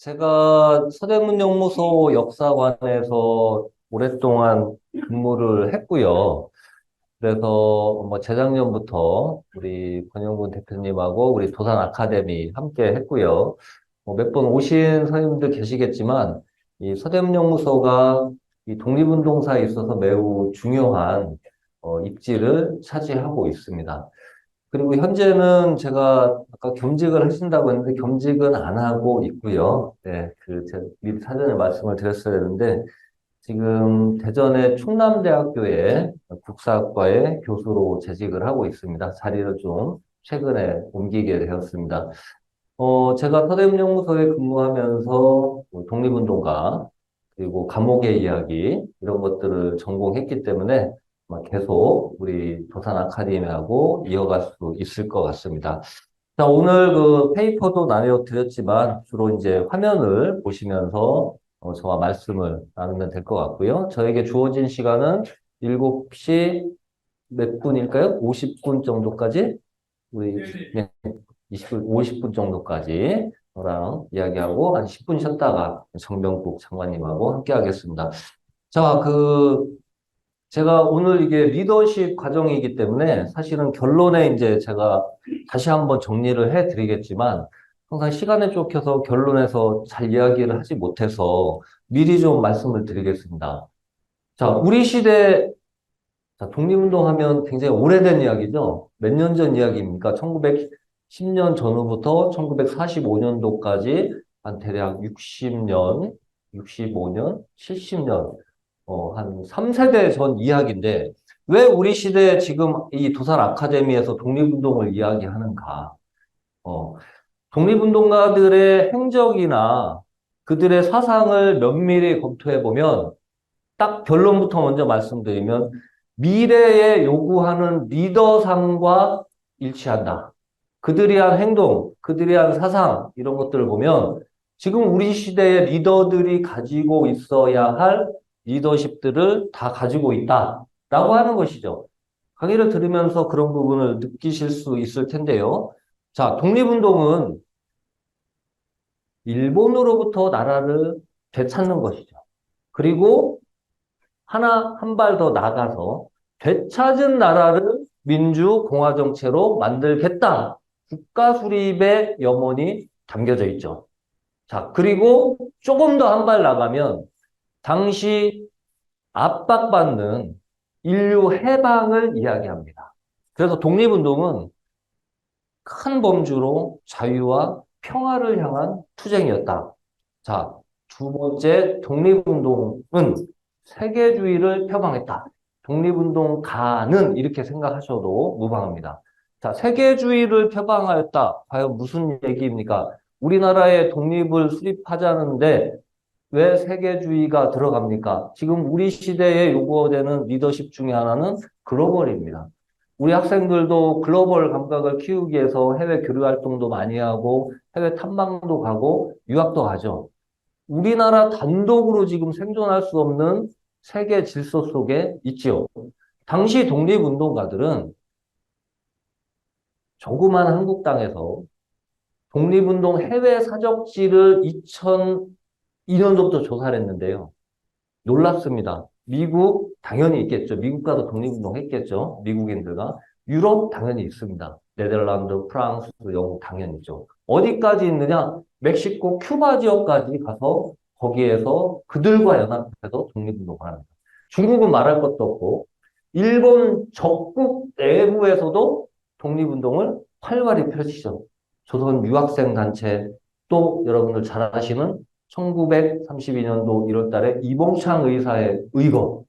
제가 서대문연구소 역사관에서 오랫동안 근무를 했고요. 그래서 뭐 재작년부터 우리 권영군 대표님하고 우리 도산 아카데미 함께 했고요. 몇 번 오신 선생님들 계시겠지만 이 서대문연구소가 이 독립운동사에 있어서 매우 중요한 입지를 차지하고 있습니다. 그리고 현재는 제가 아까 겸직을 하신다고 했는데 겸직은 안 하고 있고요. 네, 제가 미리 사전에 말씀을 드렸어야 되는데 지금 대전의 충남대학교의 국사학과의 교수로 재직을 하고 있습니다. 자리를 좀 최근에 옮기게 되었습니다. 제가 서대문연구소에 근무하면서 뭐 독립운동가 그리고 감옥의 이야기 이런 것들을 전공했기 때문에 아마 계속 우리 도산 아카데미하고 이어갈 수 있을 것 같습니다. 자, 오늘 그 페이퍼도 나눠드렸지만 주로 이제 화면을 보시면서 저와 말씀을 나누면 될 것 같고요. 저에게 주어진 시간은 7시 몇 분일까요? 50분 정도까지 우리 네, 20분, 50분 정도까지 저랑 이야기하고 한 10분 쉬었다가 정병국 장관님하고 함께 하겠습니다. 자, 제가 오늘 이게 리더십 과정이기 때문에 사실은 결론에 이제 제가 다시 한번 정리를 해 드리겠지만 항상 시간에 쫓겨서 결론에서 잘 이야기를 하지 못해서 미리 좀 말씀을 드리겠습니다. 자, 우리 시대 자, 독립운동 하면 굉장히 오래된 이야기죠. 몇 년 전 이야기입니까? 1910년 전후부터 1945년도까지 한 대략 60년, 65년, 70년, 한 3세대 전 이야기인데, 왜 우리 시대에 지금 이 도산 아카데미에서 독립운동을 이야기하는가? 어, 독립운동가들의 행적이나 그들의 사상을 면밀히 검토해 보면 딱 결론부터 먼저 말씀드리면 미래에 요구하는 리더상과 일치한다. 그들이 한 행동, 그들이 한 사상 이런 것들을 보면 지금 우리 시대의 리더들이 가지고 있어야 할 리더십들을 다 가지고 있다라고 하는 것이죠. 강의를 들으면서 그런 부분을 느끼실 수 있을 텐데요. 자, 독립운동은 일본으로부터 나라를 되찾는 것이죠. 그리고 한 발 더 나가서 되찾은 나라를 민주공화 정체로 만들겠다. 국가 수립의 염원이 담겨져 있죠. 자, 그리고 조금 더 한 발 나가면 당시 압박받는 인류 해방을 이야기합니다. 그래서 독립운동은 큰 범주로 자유와 평화를 향한 투쟁이었다. 자, 두 번째 독립운동은 세계주의를 표방했다. 독립운동가는 이렇게 생각하셔도 무방합니다. 자, 세계주의를 표방하였다. 과연 무슨 얘기입니까? 우리나라의 독립을 수립하자는데 왜 세계주의가 들어갑니까? 지금 우리 시대에 요구되는 리더십 중에 하나는 글로벌입니다. 우리 학생들도 글로벌 감각을 키우기 위해서 해외 교류 활동도 많이 하고 해외 탐방도 가고 유학도 가죠. 우리나라 단독으로 지금 생존할 수 없는 세계 질서 속에 있지요. 당시 독립운동가들은 조그만 한국 땅에서 독립운동 해외 사적지를 2002년도부터 조사를 했는데요. 놀랍습니다. 미국 당연히 있겠죠. 미국 가서 독립운동 했겠죠. 미국인들과. 유럽 당연히 있습니다. 네덜란드, 프랑스, 영국 당연히 있죠. 어디까지 있느냐? 멕시코, 큐바 지역까지 가서 거기에서 그들과 연합해서 독립운동을 합니다. 중국은 말할 것도 없고 일본 적국 내부에서도 독립운동을 활발히 펼치죠. 조선 유학생 단체 또 여러분들 잘 아시는 1932년도 1월 달에 이봉창 의사의 의거,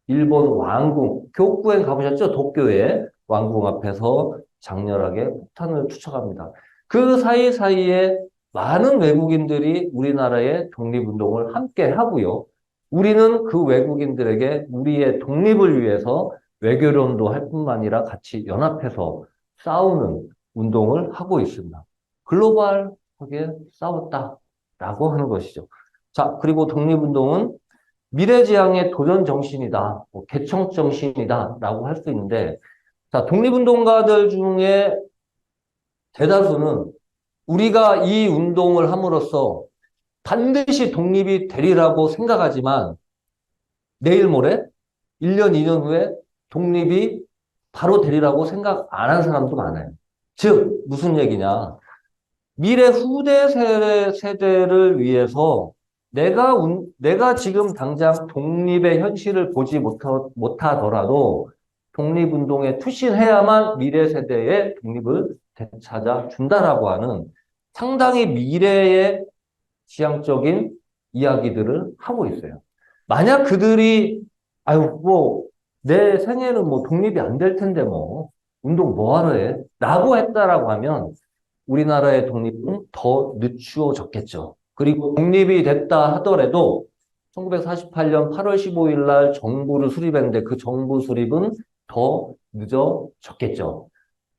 일본 왕궁, 교구에 가보셨죠? 도쿄의 왕궁 앞에서 장렬하게 폭탄을 투척합니다. 그 사이사이에 많은 외국인들이 우리나라의 독립운동을 함께 하고요. 우리는 그 외국인들에게 우리의 독립을 위해서 외교론도 할 뿐만 아니라 같이 연합해서 싸우는 운동을 하고 있습니다. 글로벌하게 싸웠다라고 하는 것이죠. 자, 그리고 독립운동은 미래지향의 도전 정신이다, 개척 정신이다라고 할 수 있는데, 자, 독립운동가들 중에 대다수는 우리가 이 운동을 함으로써 반드시 독립이 되리라고 생각하지만 내일 모레 1년, 2년 후에 독립이 바로 되리라고 생각 안 한 사람도 많아요. 즉, 무슨 얘기냐. 미래 후대 세대를 위해서 내가 지금 당장 독립의 현실을 보지 못하더라도 독립운동에 투신해야만 미래 세대의 독립을 되찾아 준다라고 하는 상당히 미래의 지향적인 이야기들을 하고 있어요. 만약 그들이, 아유, 뭐, 내 생애는 뭐 독립이 안 될 텐데 뭐, 운동 뭐하러 해? 라고 했다라고 하면 우리나라의 독립은 더 늦추어졌겠죠. 그리고 독립이 됐다 하더라도 1948년 8월 15일 날 정부를 수립했는데 그 정부 수립은 더 늦어졌겠죠.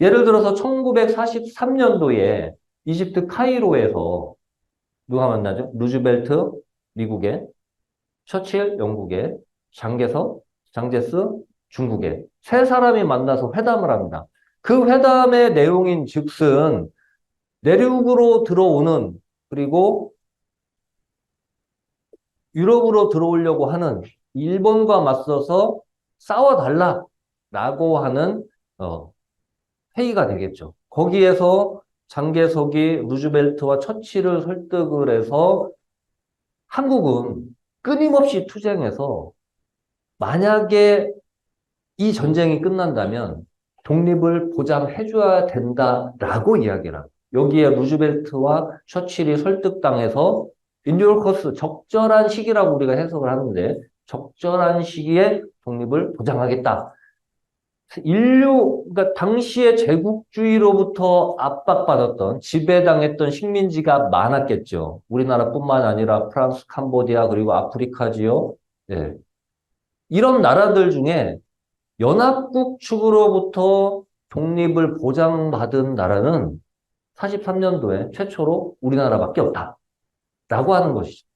예를 들어서 1943년도에 이집트 카이로에서 누가 만나죠? 루즈벨트 미국에, 처칠 영국에, 장제스 중국에 세 사람이 만나서 회담을 합니다. 그 회담의 내용인 즉슨 내륙으로 들어오는 그리고 유럽으로 들어오려고 하는 일본과 맞서서 싸워달라라고 하는 회의가 되겠죠. 거기에서 장개석이 루즈벨트와 처칠을 설득을 해서 한국은 끊임없이 투쟁해서 만약에 이 전쟁이 끝난다면 독립을 보장해줘야 된다라고 이야기를 합니다. 여기에 루즈벨트와 처칠이 설득당해서 인디올커스 적절한 시기라고 우리가 해석을 하는데 적절한 시기에 독립을 보장하겠다. 그러니까 당시에 제국주의로부터 압박받았던, 지배당했던 식민지가 많았겠죠. 우리나라뿐만 아니라 프랑스, 캄보디아, 그리고 아프리카지요. 네. 이런 나라들 중에 연합국 측으로부터 독립을 보장받은 나라는 43년도에 최초로 우리나라밖에 없다라고 하는 것이죠.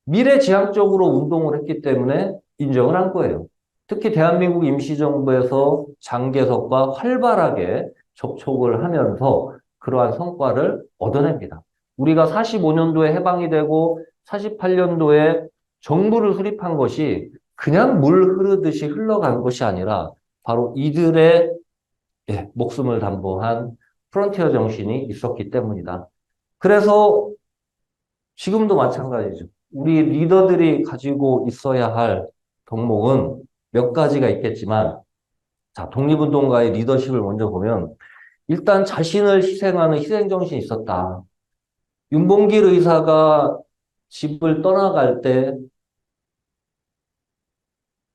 미래지향적으로 운동을 했기 때문에 인정을 한 거예요. 특히 대한민국 임시정부에서 장개석과 활발하게 접촉을 하면서 그러한 성과를 얻어냅니다. 우리가 45년도에 해방이 되고 48년도에 정부를 수립한 것이 그냥 물 흐르듯이 흘러간 것이 아니라 바로 이들의 목숨을 담보한 프론티어 정신이 있었기 때문이다. 그래서 지금도 마찬가지죠. 우리 리더들이 가지고 있어야 할 덕목은 몇 가지가 있겠지만, 자, 독립운동가의 리더십을 먼저 보면, 일단 자신을 희생하는 희생정신이 있었다. 윤봉길 의사가 집을 떠나갈 때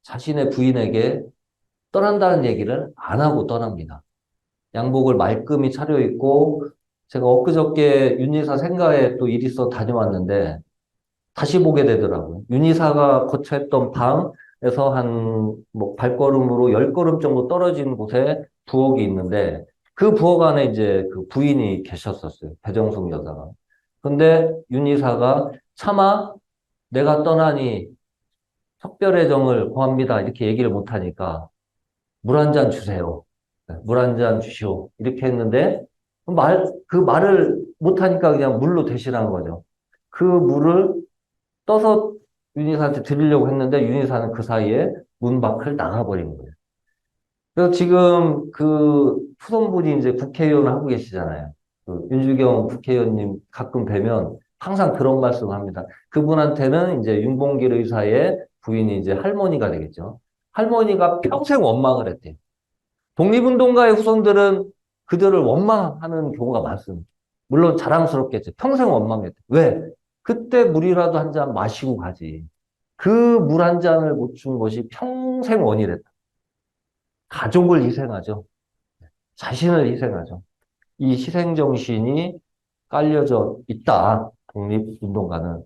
자신의 부인에게 떠난다는 얘기를 안 하고 떠납니다. 양복을 말끔히 차려입고, 제가 엊그저께 윤희사 생가에 또 일 있어 다녀왔는데, 다시 보게 되더라고요. 윤희사가 거처했던 방에서 뭐 발걸음으로 10걸음 정도 떨어진 곳에 부엌이 있는데 그 부엌 안에 이제 그 부인이 계셨었어요. 배정숙 여사가. 근데 윤희사가 차마 내가 떠나니 석별의 정을 고합니다. 이렇게 얘기를 못하니까 물 한 잔 주세요. 물 한 잔 주시오. 이렇게 했는데 그 말을 못하니까 그냥 물로 대신한 거죠. 그 물을 떠서 윤희사한테 드리려고 했는데 윤희사는 그 사이에 문 밖을 나가버린 거예요. 그래서 지금 그 후손분이 이제 국회의원을 하고 계시잖아요. 그 윤주경 국회의원님 가끔 뵈면 항상 그런 말씀을 합니다. 그분한테는 이제 윤봉길 의사의 부인이 이제 할머니가 되겠죠. 할머니가 평생 원망을 했대요. 독립운동가의 후손들은 그들을 원망하는 경우가 많습니다. 물론 자랑스럽겠죠. 평생 원망했대요. 왜? 그때 물이라도 한 잔 마시고 가지. 그 물 한 잔을 못 준 것이 평생 원이랬다. 가족을 희생하죠. 자신을 희생하죠. 이 희생정신이 깔려져 있다. 독립운동가는.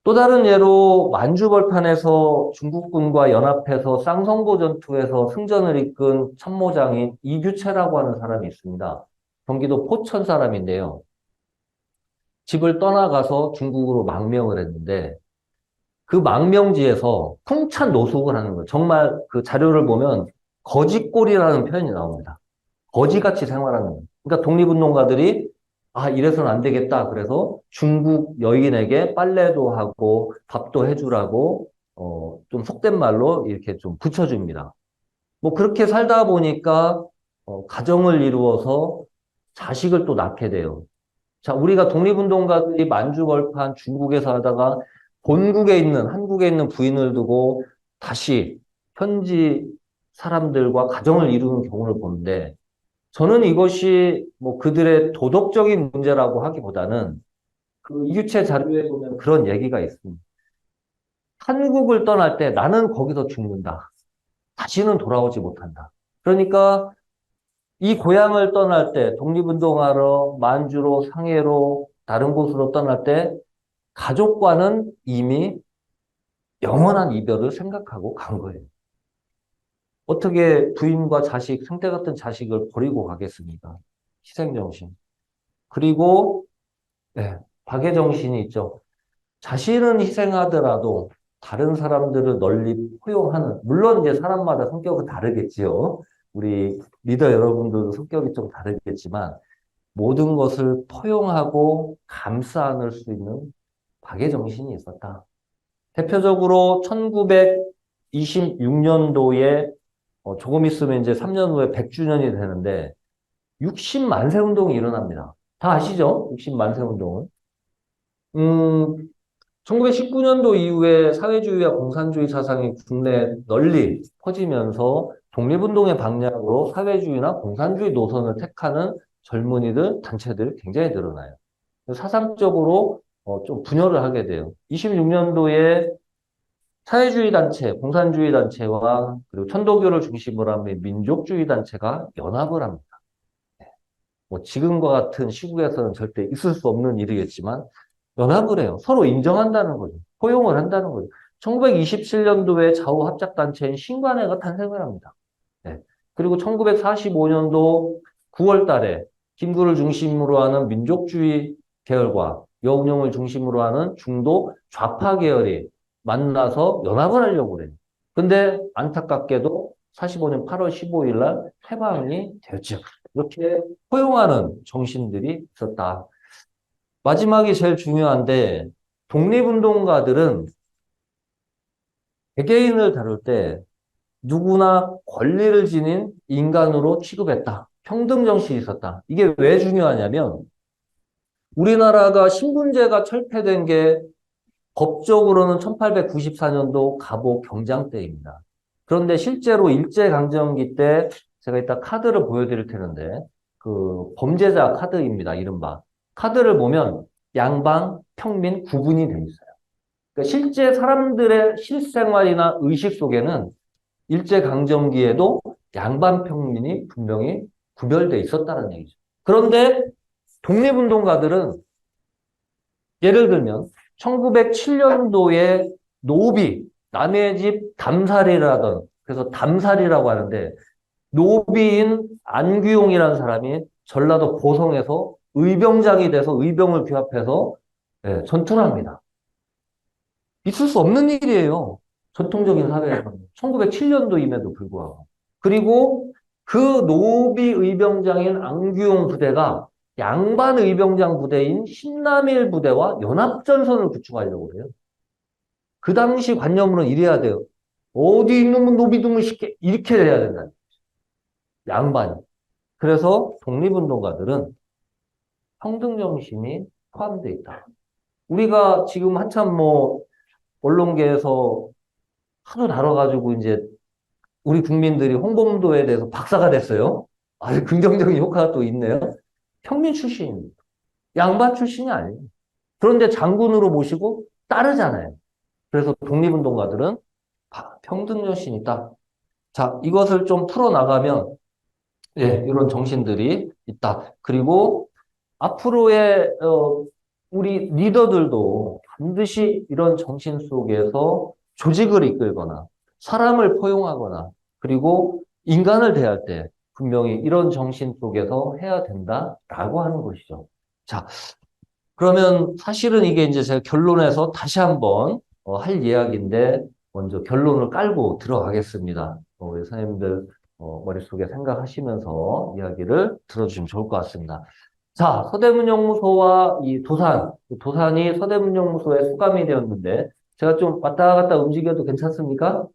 또 다른 예로 만주벌판에서 중국군과 연합해서 쌍성고 전투에서 승전을 이끈 참모장인 이규채라고 하는 사람이 있습니다. 경기도 포천 사람인데요. 집을 떠나가서 중국으로 망명을 했는데 그 망명지에서 풍찬 노숙을 하는 거예요. 정말 그 자료를 보면 거지꼴이라는 표현이 나옵니다. 거지같이 생활하는 거예요. 그러니까 독립운동가들이 아, 이래서는 안 되겠다. 그래서 중국 여인에게 빨래도 하고 밥도 해주라고, 좀 속된 말로 이렇게 좀 붙여줍니다. 뭐 그렇게 살다 보니까, 가정을 이루어서 자식을 또 낳게 돼요. 자, 우리가 독립운동가들이 만주벌판 중국에서 하다가 본국에 있는, 한국에 있는 부인을 두고 다시 현지 사람들과 가정을 이루는 경우를 보는데, 저는 이것이 뭐 그들의 도덕적인 문제라고 하기보다는 그 이유체 자료에 보면 그런 얘기가 있습니다. 한국을 떠날 때 나는 거기서 죽는다. 다시는 돌아오지 못한다. 그러니까 이 고향을 떠날 때 독립운동하러 만주로 상해로 다른 곳으로 떠날 때 가족과는 이미 영원한 이별을 생각하고 간 거예요. 어떻게 부인과 자식, 생태 같은 자식을 버리고 가겠습니까? 희생정신. 그리고 네, 박애정신이 있죠. 자신은 희생하더라도 다른 사람들을 널리 포용하는, 물론 이제 사람마다 성격은 다르겠지요. 우리 리더 여러분들도 성격이 좀 다르겠지만, 모든 것을 포용하고 감싸 안을 수 있는 박애정신이 있었다. 대표적으로 1926년도에, 조금 있으면 이제 3년 후에 100주년이 되는데, 60만세 운동이 일어납니다. 다 아시죠? 60만세 운동은. 음, 1919년도 이후에 사회주의와 공산주의 사상이 국내에 널리 퍼지면서 독립운동의 방향으로 사회주의나 공산주의 노선을 택하는 젊은이들, 단체들이 굉장히 늘어나요. 사상적으로 좀 분열을 하게 돼요. 26년도에 사회주의 단체, 공산주의 단체와 그리고 천도교를 중심으로 하는 민족주의 단체가 연합을 합니다. 뭐 지금과 같은 시국에서는 절대 있을 수 없는 일이겠지만 연합을 해요. 서로 인정한다는 거죠. 포용을 한다는 거죠. 1927년도에 좌우 합작단체인 신관회가 탄생을 합니다. 네. 그리고 1945년도 9월 달에 김구를 중심으로 하는 민족주의 계열과 여운형을 중심으로 하는 중도 좌파 계열이 만나서 연합을 하려고 그래요. 근데 안타깝게도 45년 8월 15일 날 패방이 되었죠. 이렇게 포용하는 정신들이 있었다. 마지막이 제일 중요한데, 독립운동가들은 개개인을 다룰 때 누구나 권리를 지닌 인간으로 취급했다. 평등정신이 있었다. 이게 왜 중요하냐면, 우리나라가 신분제가 철폐된 게 법적으로는 1894년도 갑오 경장 때입니다. 그런데 실제로 일제강점기 때 제가 이따 카드를 보여드릴 텐데, 그 범죄자 카드입니다. 이른바. 카드를 보면 양반, 평민 구분이 돼 있어요. 그러니까 실제 사람들의 실생활이나 의식 속에는 일제강점기에도 양반, 평민이 분명히 구별돼 있었다는 얘기죠. 그런데 독립운동가들은 예를 들면 1907년도에 노비, 남의 집 담살이라던, 그래서 담살이라고 하는데 노비인 안규용이라는 사람이 전라도 고성에서 의병장이 돼서 의병을 규합해서 전투를 합니다. 있을 수 없는 일이에요. 전통적인 사회에서는. 1907년도임에도 불구하고. 그리고 그 노비 의병장인 안규용 부대가 양반 의병장 부대인 신남일 부대와 연합전선을 구축하려고 해요. 그 당시 관념으로는 이래야 돼요. 어디 있는 노비등을 쉽게 이렇게 해야 된다. 양반이. 그래서 독립운동가들은 평등정신이 포함되어 있다. 우리가 지금 한참 뭐 언론계에서 하도 다뤄가지고 이제 우리 국민들이 홍범도에 대해서 박사가 됐어요. 아주 긍정적인 효과가 또 있네요. 평민 출신입니다. 양반 출신이 아니에요. 그런데 장군으로 모시고 따르잖아요. 그래서 독립운동가들은 평등정신이 있다. 자, 이것을 좀 풀어나가면, 예, 이런 정신들이 있다. 그리고 앞으로의, 우리 리더들도 반드시 이런 정신 속에서 조직을 이끌거나, 사람을 포용하거나, 그리고 인간을 대할 때 분명히 이런 정신 속에서 해야 된다라고 하는 것이죠. 자, 그러면 사실은 이게 이제 제가 결론에서 다시 한번 할 이야기인데 먼저 결론을 깔고 들어가겠습니다. 우리 선생님들 머릿속에 생각하시면서 이야기를 들어주시면 좋을 것 같습니다. 자, 서대문영무소와 이 도산이 서대문영무소에 수감이 되었는데, 제가 좀 왔다 갔다 움직여도 괜찮습니까?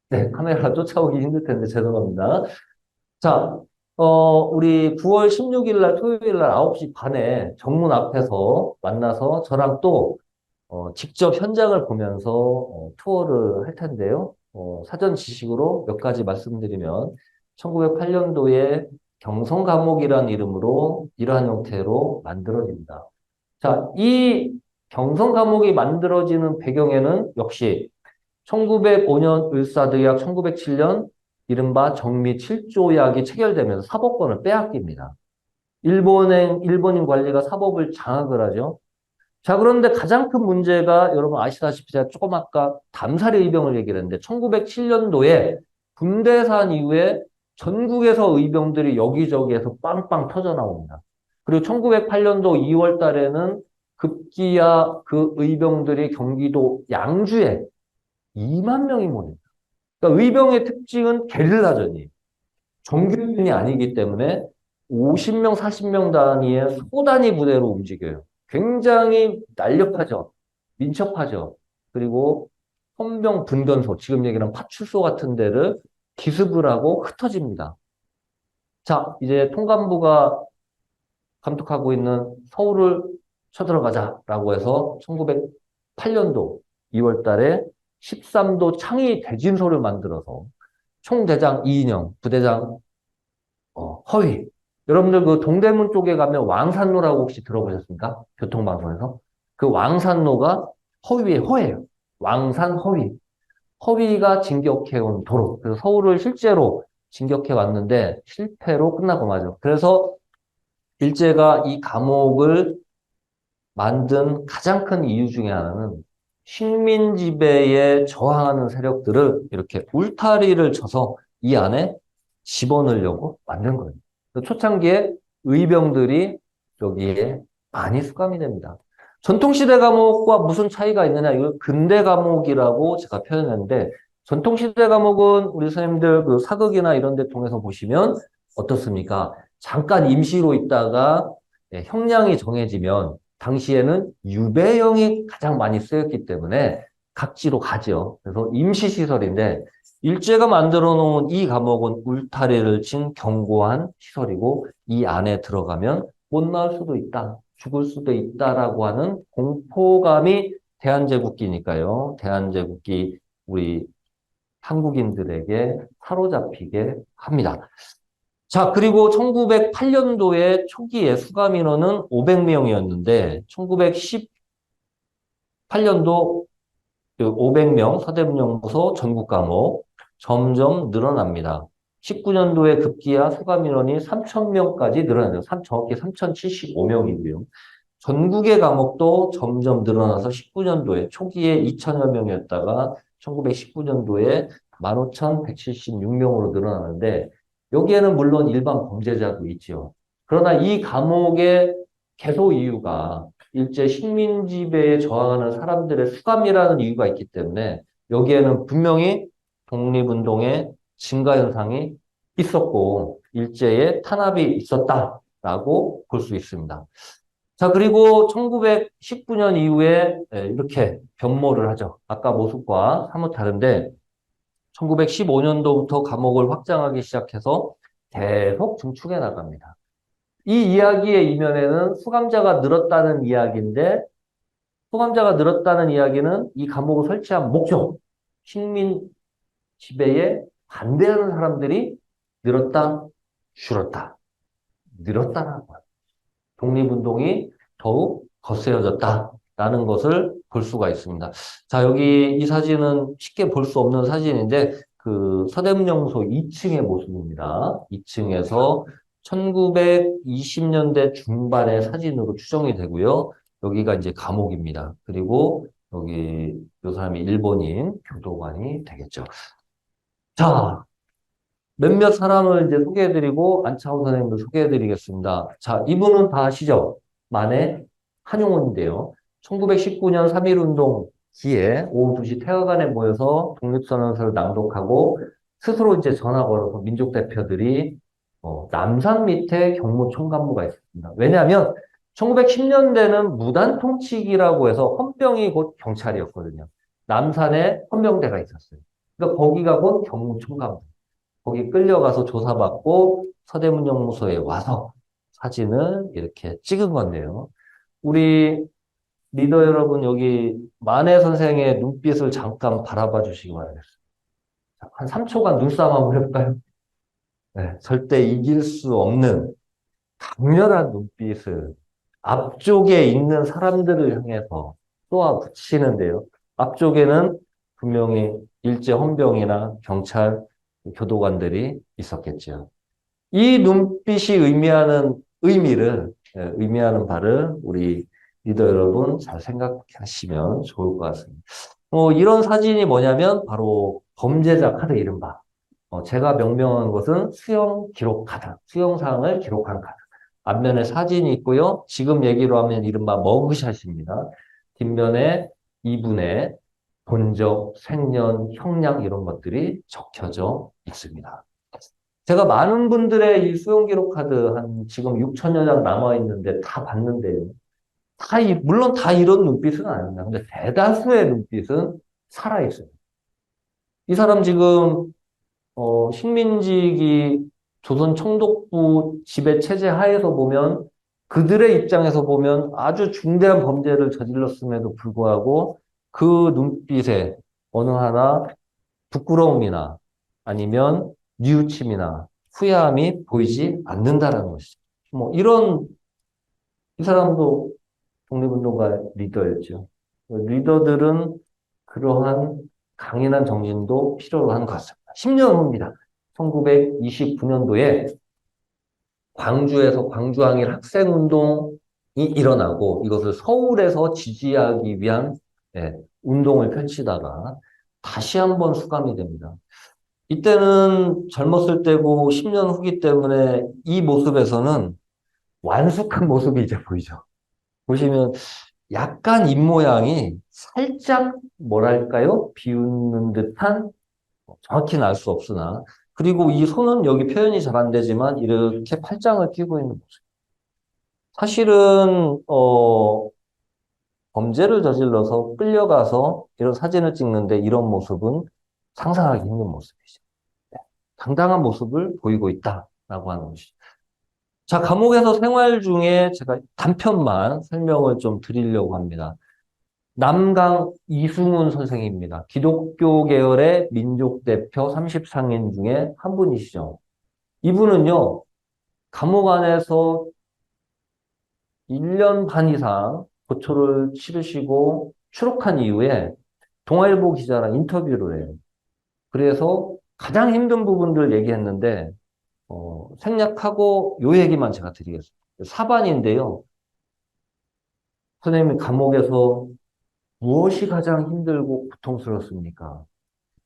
네, 카메라 쫓아오기 힘들 텐데 죄송합니다. 자, 우리 9월 16일 날 토요일 날 9시 반에 정문 앞에서 만나서 저랑 또 직접 현장을 보면서 투어를 할 텐데요. 사전 지식으로 몇 가지 말씀드리면 1908년도에 경성 감옥이라는 이름으로 이러한 형태로 만들어집니다. 자, 이 경성 감옥이 만들어지는 배경에는 역시 1905년 을사드약, 1907년 이른바 정미 7조약이 체결되면서 사법권을 빼앗깁니다. 일본인 관리가 사법을 장악을 하죠. 자, 그런데 가장 큰 문제가 여러분 아시다시피 제가 조금 아까 담사리 의병을 얘기를 했는데 1907년도에 분대산 이후에 전국에서 의병들이 여기저기에서 빵빵 터져 나옵니다. 그리고 1908년도 2월 달에는 급기야 그 의병들이 경기도 양주에 2만 명이 모입니다. 그러니까 의병의 특징은 게릴라전이 정규군이 아니기 때문에 50명, 40명 단위의 소단위 부대로 움직여요. 굉장히 날렵하죠. 민첩하죠. 그리고 헌병 분전소, 지금 얘기하는 파출소 같은 데를 기습을 하고 흩어집니다. 자, 이제 통감부가 감독하고 있는 서울을 쳐들어가자라고 해서 1908년도 2월 달에 13도 창의 대진소를 만들어서 총대장 이인영, 부대장 허위. 여러분들 그 동대문 쪽에 가면 왕산로라고 혹시 들어보셨습니까? 교통방송에서. 그 왕산로가 허위의 허예요. 왕산 허위. 허위가 진격해온 도로. 그래서 서울을 실제로 진격해 왔는데 실패로 끝나고 마죠. 그래서 일제가 이 감옥을 만든 가장 큰 이유 중에 하나는 식민 지배에 저항하는 세력들을 이렇게 울타리를 쳐서 이 안에 집어넣으려고 만든 거예요. 초창기에 의병들이 여기에 많이 수감이 됩니다. 전통시대 감옥과 무슨 차이가 있느냐? 이걸 근대 감옥이라고 제가 표현했는데, 전통시대 감옥은 우리 선생님들 그 사극이나 이런 데 통해서 보시면 어떻습니까? 잠깐 임시로 있다가 형량이 정해지면 당시에는 유배형이 가장 많이 쓰였기 때문에 각지로 가죠. 그래서 임시시설인데 일제가 만들어 놓은 이 감옥은 울타리를 친 견고한 시설이고 이 안에 들어가면 못 나올 수도 있다. 죽을 수도 있다라고 하는 공포감이 대한제국기니까요. 대한제국기 우리 한국인들에게 사로잡히게 합니다. 자, 그리고 1908년도에 초기에 수감 인원은 500명이었는데 1918년도 500명 서대문영무소 전국감옥 점점 늘어납니다. 19년도에 급기야 수감 인원이 3,000명까지 늘어나요. 정확히 3,075명이고요. 전국의 감옥도 점점 늘어나서 19년도에 초기에 2,000여 명이었다가 1919년도에 15,176명으로 늘어나는데 여기에는 물론 일반 범죄자도 있죠. 그러나 이 감옥의 개소 이유가 일제 식민 지배에 저항하는 사람들의 수감이라는 이유가 있기 때문에 여기에는 분명히 독립운동의 증가 현상이 있었고 일제의 탄압이 있었다라고 볼 수 있습니다. 자, 그리고 1919년 이후에 이렇게 변모를 하죠. 아까 모습과 사뭇 다른데 1915년도부터 감옥을 확장하기 시작해서 계속 증축해 나갑니다. 이 이야기의 이면에는 수감자가 늘었다는 이야기인데 수감자가 늘었다는 이야기는 이 감옥을 설치한 목적, 식민 지배에 반대하는 사람들이 늘었다, 줄었다, 늘었다라는 거예요. 독립운동이 더욱 거세어졌다라는 것을 볼 수가 있습니다. 자, 여기 이 사진은 쉽게 볼 수 없는 사진인데 그 서대문영소 2층의 모습입니다. 2층에서 1920년대 중반의 사진으로 추정이 되고요. 여기가 이제 감옥입니다. 그리고 여기 이 사람이 일본인 교도관이 되겠죠. 자, 몇몇 사람을 이제 소개해드리고 안차호 선생님도 소개해드리겠습니다. 자, 이분은 다 아시죠? 만해 한용운인데요. 1919년 3.1운동 기에 오후 2시 태화관에 모여서 독립선언서를 낭독하고 스스로 이제 전화 걸어서 민족 대표들이 남산 밑에 경무총감부가 있었습니다. 왜냐하면 1910년대는 무단 통치기라고 해서 헌병이 곧 경찰이었거든요. 남산에 헌병대가 있었어요. 그러니까 거기가 곧 경무총감부. 거기 끌려가서 조사받고 서대문영무소에 와서 사진을 이렇게 찍은 건데요. 우리 리더 여러분 여기 만해 선생의 눈빛을 잠깐 바라봐 주시기 바라겠습니다. 한 3초간 눈싸움 한번 해볼까요? 네, 절대 이길 수 없는 강렬한 눈빛을 앞쪽에 있는 사람들을 향해서 쏘아붙이는데요. 앞쪽에는 분명히 일제 헌병이나 경찰, 교도관들이 있었겠죠. 이 눈빛이 의미하는 의미하는 바를 우리 리더 여러분 잘 생각하시면 좋을 것 같습니다. 이런 사진이 뭐냐면 바로 범죄자 카드 이른바. 제가 명명한 것은 수형 기록 카드, 수형사항을 기록한 카드. 앞면에 사진이 있고요. 지금 얘기로 하면 이른바 머그샷입니다. 뒷면에 이분의 본적, 생년, 형량 이런 것들이 적혀져 있습니다. 제가 많은 분들의 이 수용 기록 카드 한 지금 6천여 장 남아 있는데 다 봤는데요. 물론 다 이런 눈빛은 아닙니다. 근데 대다수의 눈빛은 살아있어요. 이 사람 지금 식민지기 조선 총독부 지배 체제 하에서 보면 그들의 입장에서 보면 아주 중대한 범죄를 저질렀음에도 불구하고 그 눈빛에 어느 하나 부끄러움이나 아니면 뉘우침이나 후회함이 보이지 않는다라는 것이죠. 이 사람도 독립운동가 리더였죠. 리더들은 그러한 강인한 정신도 필요로 하는 것 같습니다. 10년 후입니다. 1929년도에 광주에서 광주항일 학생운동이 일어나고 이것을 서울에서 지지하기 위한 운동을 펼치다가 다시 한번 수감이 됩니다. 이때는 젊었을 때고 10년 후기 때문에 이 모습에서는 완숙한 모습이 이제 보이죠. 보시면 약간 입모양이 살짝 뭐랄까요? 비웃는 듯한 정확히는 알 수 없으나 그리고 이 손은 여기 표현이 잘 안 되지만 이렇게 팔짱을 끼고 있는 모습. 사실은 범죄를 저질러서 끌려가서 이런 사진을 찍는데 이런 모습은 상상하기 힘든 모습이죠. 당당한 모습을 보이고 있다라고 하는 것이죠. 자, 감옥에서 생활 중에 제가 단편만 설명을 좀 드리려고 합니다. 남강 이승훈 선생입니다. 기독교 계열의 민족 대표 30상인 중에 한 분이시죠. 이분은요, 감옥 안에서 1년 반 이상 고초를 치르시고 추록한 이후에 동아일보 기자랑 인터뷰를 해요. 그래서 가장 힘든 부분들 얘기했는데, 생략하고 요 얘기만 제가 드리겠습니다. 사반인데요. 선생님이 감옥에서 무엇이 가장 힘들고 고통스럽습니까?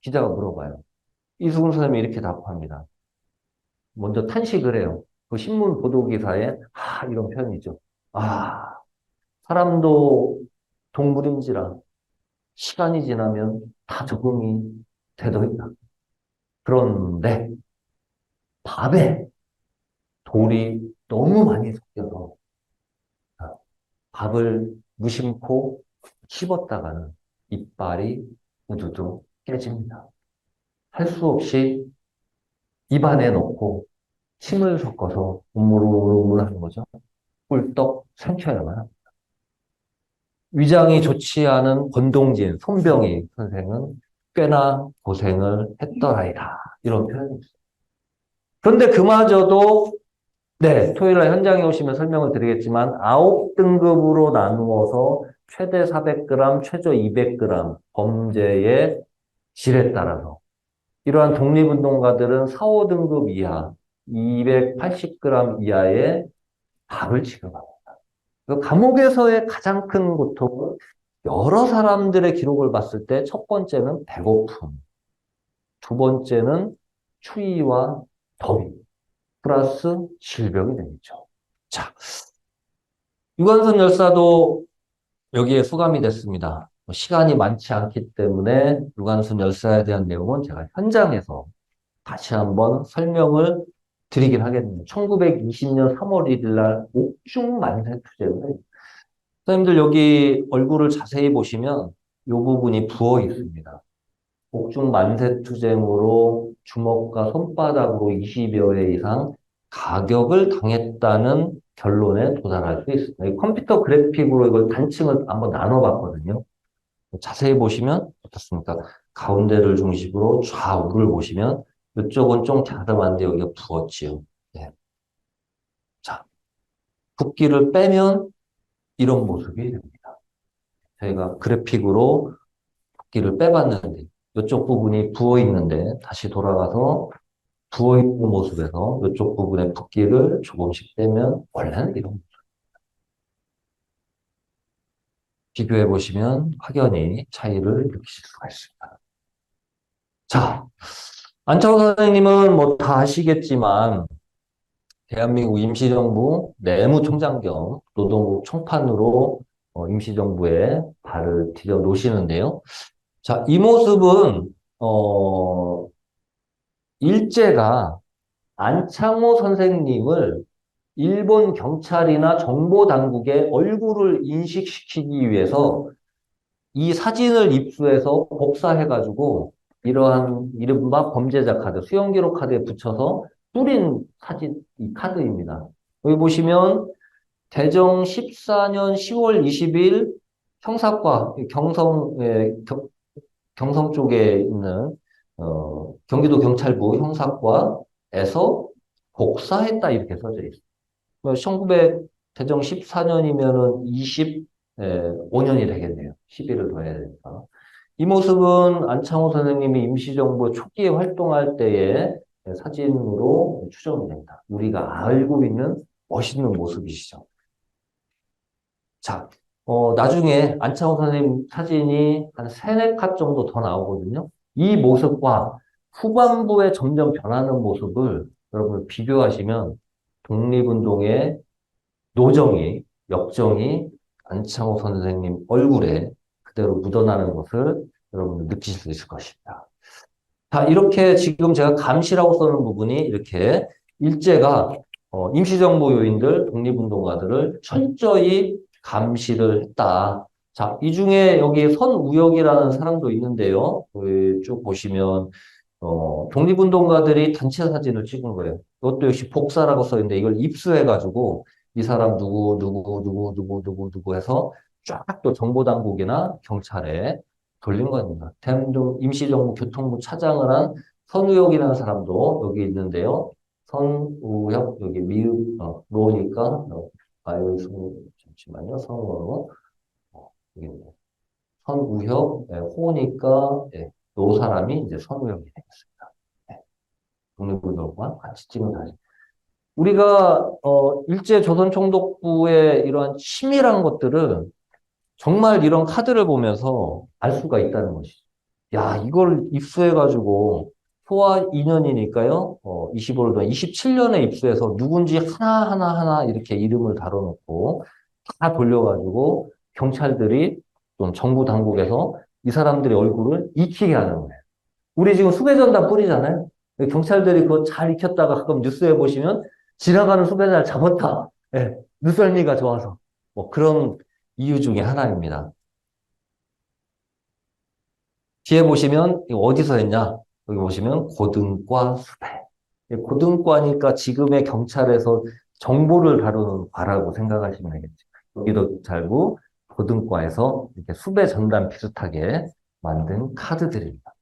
기자가 물어봐요. 이수근 선생님이 이렇게 답합니다. 먼저 탄식을 해요. 그 신문 보도기사에, 이런 표현이죠. 사람도 동물인지라 시간이 지나면 다 적응이 되더이다. 그런데 밥에 돌이 너무 많이 섞여서 밥을 무심코 씹었다가는 이빨이 우두두 깨집니다. 할 수 없이 입안에 넣고 침을 섞어서 우물우물 하는 거죠. 꿀떡 삼켜야만 합니다. 위장이 좋지 않은 권동진, 손병희 선생은 꽤나 고생을 했더라이다. 이런 표현입니다. 그런데 그마저도 토요일날 현장에 오시면 설명을 드리겠지만 9등급으로 나누어서 최대 400g, 최저 200g 범죄의 질에 따라서 이러한 독립운동가들은 4, 5등급 이하, 280g 이하의 밥을 지급합니다. 감옥에서의 가장 큰 고통은 여러 사람들의 기록을 봤을 때 첫 번째는 배고픔, 두 번째는 추위와 더위, 플러스 질병이 되겠죠. 자, 유관순 열사도 여기에 수감이 됐습니다. 시간이 많지 않기 때문에 유관순 열사에 대한 내용은 제가 현장에서 다시 한번 설명을 드리긴 하겠네요. 1920년 3월 1일 날 옥중 만세 투쟁을. 선생님들 여기 얼굴을 자세히 보시면 이 부분이 부어 있습니다. 옥중 만세투쟁으로 주먹과 손바닥으로 20여 회 이상 가격을 당했다는 결론에 도달할 수 있습니다. 이 컴퓨터 그래픽으로 이걸 단층을 한번 나눠봤거든요. 자세히 보시면 어떻습니까? 가운데를 중심으로 좌우를 보시면 이쪽은 좀 자그만데 여기가 부었지요. 네. 자, 붓기를 빼면 이런 모습이 됩니다. 저희가 그래픽으로 붓기를 빼봤는데 이쪽 부분이 부어 있는데 다시 돌아가서 부어있는 모습에서 이쪽 부분의 붓기를 조금씩 빼면 원래는 이런 모습. 비교해 보시면 확연히 차이를 느끼실 수가 있습니다. 자, 안차호 선생님은 뭐 다 아시겠지만 대한민국 임시정부 내무총장 겸 노동부 총판으로 임시정부에 발을 디뎌 놓으시는데요. 자, 이 모습은 일제가 안창호 선생님을 일본 경찰이나 정보당국의 얼굴을 인식시키기 위해서 이 사진을 입수해서 복사해가지고 이러한 이른바 범죄자 카드, 수용기록 카드에 붙여서 뿌린 사진, 이 카드입니다. 여기 보시면 대정 14년 10월 20일 형사과, 경성 쪽에 있는, 경기도 경찰부 형사과에서 복사했다 이렇게 써져 있습니다. 1900 대정 14년이면은 25년이 되겠네요. 11을 더해야 되니까. 이 모습은 안창호 선생님이 임시정부 초기에 활동할 때의 사진으로 추정이 됩니다. 우리가 알고 있는 멋있는 모습이시죠. 자, 나중에 안창호 선생님 사진이 한 3, 4컷 정도 더 나오거든요. 이 모습과 후반부에 점점 변하는 모습을 여러분 비교하시면 독립운동의 노정이, 역정이 안창호 선생님 얼굴에 그대로 묻어나는 것을 여러분 느끼실 수 있을 것입니다. 자, 이렇게 지금 제가 감시라고 써는 부분이 이렇게 일제가 임시정부 요인들, 독립운동가들을 철저히 감시를 했다. 자, 이 중에 여기 선우혁이라는 사람도 있는데요. 쭉 보시면 독립운동가들이 단체 사진을 찍은 거예요. 이것도 역시 복사라고 써 있는데 이걸 입수해가지고 이 사람 누구 해서 쫙 또 정보당국이나 경찰에 돌린 겁니다. 대한민국 임시정부 교통부 차장을 한 선우혁이라는 사람도 여기 있는데요. 선우혁, 여기 미읍, 로니까, 여기 잠시만요. 선우혁, 여기 있네요. 선우혁, 네, 호니까, 네, 요 사람이 이제 선우혁이 되겠습니다. 네, 독립운동과 같이 찍은 사진. 우리가, 일제조선총독부의 이러한 치밀한 것들은 정말 이런 카드를 보면서 알 수가 있다는 것이죠. 야, 이걸 입수해가지고, 소와 2년이니까요, 25를 더 27년에 입수해서 누군지 하나하나 이렇게 이름을 달아놓고, 다 돌려가지고, 경찰들이, 또 정부 당국에서 이 사람들의 얼굴을 익히게 하는 거예요. 우리 지금 수배전단 뿌리잖아요. 경찰들이 그거 잘 익혔다가 가끔 뉴스에 보시면, 지나가는 수배자를 잡았다. 예, 눈썰미가 좋아서. 뭐 그런 이유 중에 하나입니다. 뒤에 보시면 이거 어디서 했냐? 여기 보시면 고등과 수배. 고등과니까 지금의 경찰에서 정보를 다루는 과라고 생각하시면 되겠죠. 여기도 경찰부 고등과에서 이렇게 수배 전단 비슷하게 만든 카드들입니다.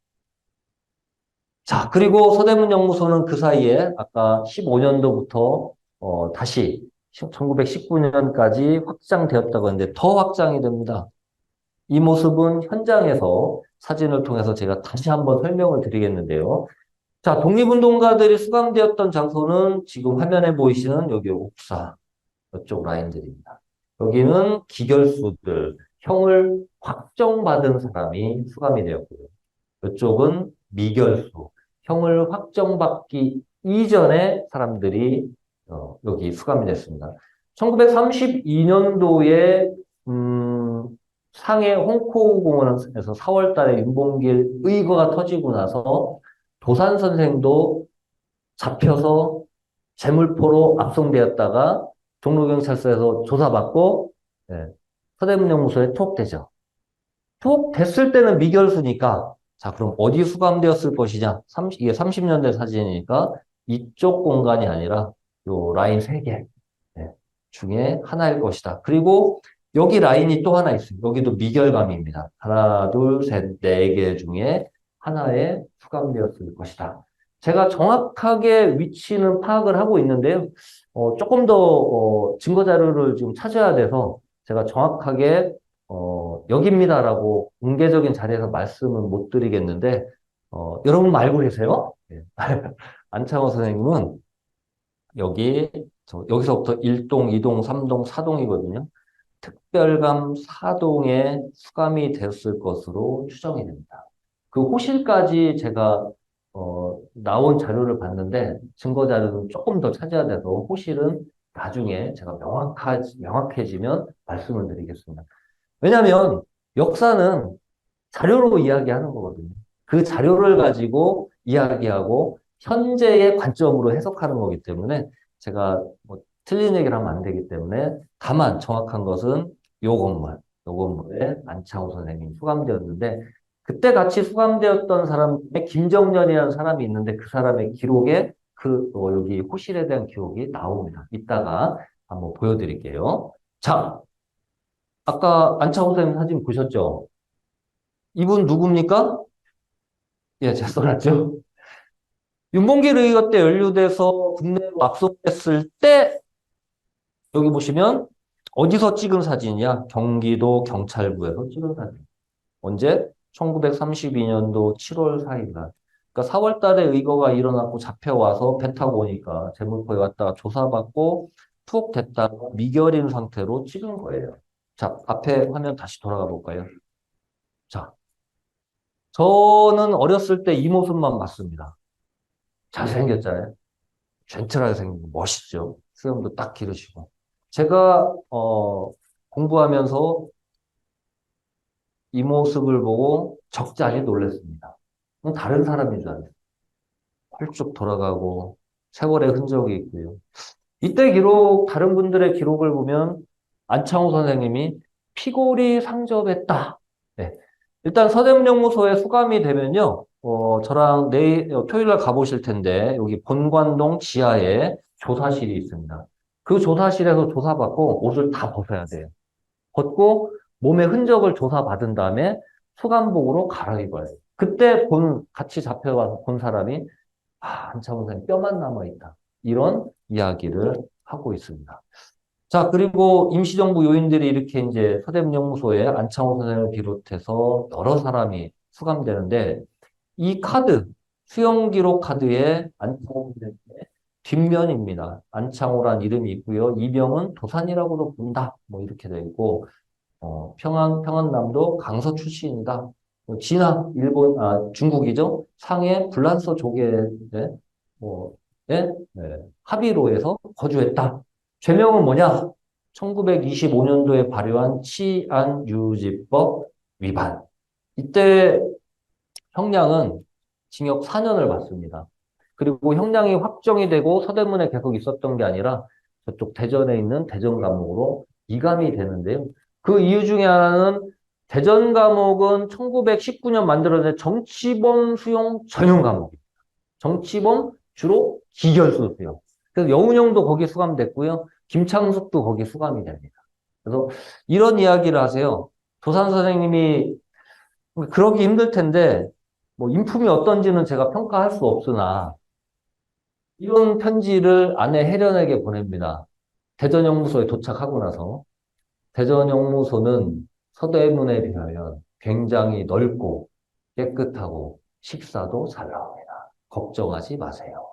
자, 그리고 서대문연구소는 그 사이에 아까 15년도부터 다시 1919년까지 확장되었다고 했는데 더 확장이 됩니다. 이 모습은 현장에서 사진을 통해서 제가 다시 한번 설명을 드리겠는데요. 자, 독립운동가들이 수감되었던 장소는 지금 화면에 보이시는 여기 옥사, 이쪽 라인들입니다. 여기는 기결수들, 형을 확정받은 사람이 수감이 되었고요. 이쪽은 미결수, 형을 확정받기 이전에 사람들이 여기 수감이 됐습니다. 1932년도에 상해 홍코공원에서 4월 달에 윤봉길 의거가 터지고 나서 도산 선생도 잡혀서 재물포로 압송되었다가 종로경찰서에서 조사받고 예, 서대문연구소에 투옥되죠. 투옥됐을 때는 미결수니까 자 그럼 어디 수감되었을 것이냐? 이게 30년대 사진이니까 이쪽 공간이 아니라 요 라인 3개 중에 하나일 것이다. 그리고 여기 라인이 또 하나 있어요. 여기도 미결감입니다. 하나, 둘, 셋, 4개 중에 하나에 수감되었을 것이다. 제가 정확하게 위치는 파악을 하고 있는데요. 조금 더 증거 자료를 지금 찾아야 돼서 제가 정확하게 여기입니다라고 공개적인 자리에서 말씀은 못 드리겠는데 여러분 알고 계세요? 네. 안창호 선생님은 여기서부터 1동, 2동, 3동, 4동이거든요. 특별감 4동에 수감이 되었을 것으로 추정이 됩니다. 그 호실까지 제가 나온 자료를 봤는데 증거 자료는 조금 더 찾아야 돼서 호실은 나중에 제가 명확해지면 말씀을 드리겠습니다. 왜냐하면 역사는 자료로 이야기하는 거거든요. 그 자료를 가지고 이야기하고 현재의 관점으로 해석하는 거기 때문에 제가 뭐 틀린 얘기를 하면 안 되기 때문에 다만 정확한 것은 요 건물에 안창호 선생님이 수감되었는데 그때 같이 수감되었던 사람에 김정년이라는 사람이 있는데 그 사람의 기록에 여기 호실에 대한 기록이 나옵니다. 이따가 한번 보여드릴게요. 자, 아까 안창호 선생님 사진 보셨죠? 이분 누굽니까? 예, 제가 써놨죠. 윤봉길 의거 때 연루돼서 국내로 압송됐을 때 여기 보시면 어디서 찍은 사진이야? 경기도 경찰부에서 찍은 사진. 언제? 1932년도 7월 4일 날. 그러니까 4월 달에 의거가 일어났고 잡혀와서 배 타고 오니까 제물포에 왔다가 조사받고 푹 됐다가 미결인 상태로 찍은 거예요. 자, 앞에 화면 다시 돌아가 볼까요? 자, 저는 어렸을 때 이 모습만 봤습니다. 잘생겼잖아요. 젠틀하게 생기고 멋있죠. 수염도 딱 기르시고. 제가 공부하면서 이 모습을 보고 적잖이 놀랐습니다. 다른 사람인 줄 알았어요. 펄쭉 돌아가고 세월의 흔적이 있고요. 이때 기록, 다른 분들의 기록을 보면 안창호 선생님이 피골이 상접했다. 네. 일단 서대문연구소에 수감이 되면요. 저랑 토요일 날 가보실 텐데 여기 본관동 지하에 조사실이 있습니다. 그 조사실에서 조사받고 옷을 다 벗어야 돼요. 벗고 몸의 흔적을 조사받은 다음에 수감복으로 갈아입어요. 그때 같이 잡혀와서 본 사람이 안창호 선생님 뼈만 남아있다. 이런 이야기를 하고 있습니다. 자, 그리고 임시정부 요인들이 이렇게 이제 서대문연구소에 안창호 선생을 비롯해서 여러 사람이 수감되는데 이 카드, 수용기록 카드에 안창호 선생의 뒷면입니다. 안창호란 이름이 있고요. 이병은 도산이라고도 본다. 뭐 이렇게 되어 있고 평안남도 강서 출신이다. 진화, 중국이죠. 상해 불란서 조계에, 합의로에서 거주했다. 죄명은 뭐냐? 1925년도에 발효한 치안유지법 위반. 이때 형량은 징역 4년을 받습니다. 그리고 형량이 확정이 되고 서대문에 계속 있었던 게 아니라 저쪽 대전에 있는 대전 감옥으로 이감이 되는데요. 그 이유 중에 하나는 대전 감옥은 1919년 만들어진 정치범 수용 전용 감옥입니다. 정치범 주로 기결수 수용. 그래서 여운형도 거기 수감됐고요. 김창숙도 거기 수감이 됩니다. 그래서 이런 이야기를 하세요. 도산 선생님이 그러기 힘들 텐데 뭐 인품이 어떤지는 제가 평가할 수 없으나 이런 편지를 아내 혜련에게 보냅니다. 대전영무소에 도착하고 나서 대전영무소는 서대문에 비하면 굉장히 넓고 깨끗하고 식사도 잘 나옵니다. 걱정하지 마세요.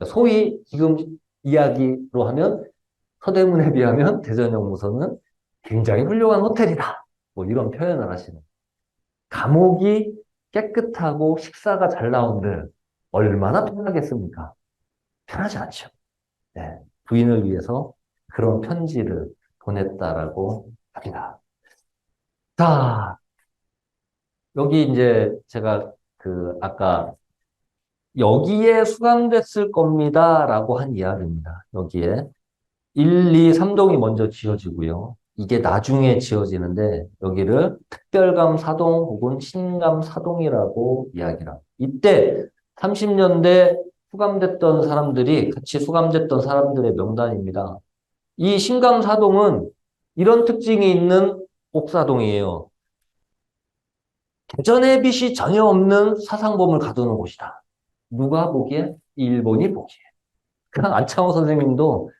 소위 지금 이야기로 하면 서대문에 비하면 대전영무소는 굉장히 훌륭한 호텔이다. 뭐 이런 표현을 하시는. 감옥이 깨끗하고 식사가 잘 나온들 얼마나 편하겠습니까? 편하지 않죠. 네, 부인을 위해서 그런 편지를 보냈다라고 합니다. 자, 여기 이제 제가 아까 여기에 수감됐을 겁니다라고 한 이야기입니다. 여기에 1, 2, 3동이 먼저 지어지고요. 이게 나중에 지어지는데 여기를 특별감 사동 혹은 신감 사동이라고 이야기를 합니다. 이때 30년대 수감됐던 사람들이 같이 수감됐던 사람들의 명단입니다. 이 신감 사동은 이런 특징이 있는 옥사동이에요. 대전의 빛이 전혀 없는 사상범을 가두는 곳이다. 누가 보기에? 일본이 보기에. 그냥 안창호 선생님도